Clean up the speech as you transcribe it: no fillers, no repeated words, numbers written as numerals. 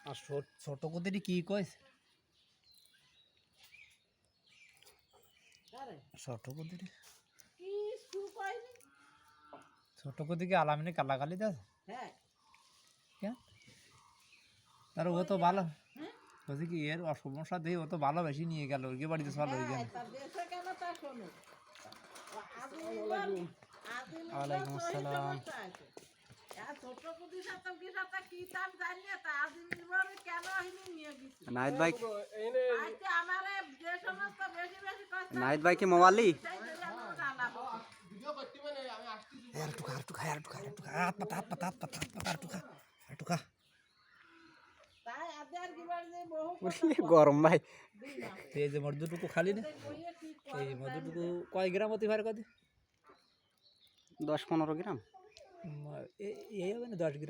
আর ছোট কুদিরি কি কইছে ছোট কুদিরি ছোট কুদি কি আলামিনে কালাকালি দাস হ্যাঁ কেন আর ও তো ভালো বলছি কি এর সমস্যা দিয়ে ও তো ভালো বেশি নিয়ে গেল ওই বাড়িতে চল হয়ে গেল। ওয়ালাইকুম আসসালাম। नाहिद भाई की मोबाइली यार टुका गरम भाई এই যে মধুটুকু খালি না এই মধুটুকু কয় গ্রাম অতি ভার কত 10-15 গ্রাম এই হবে না 10 গ্রাম।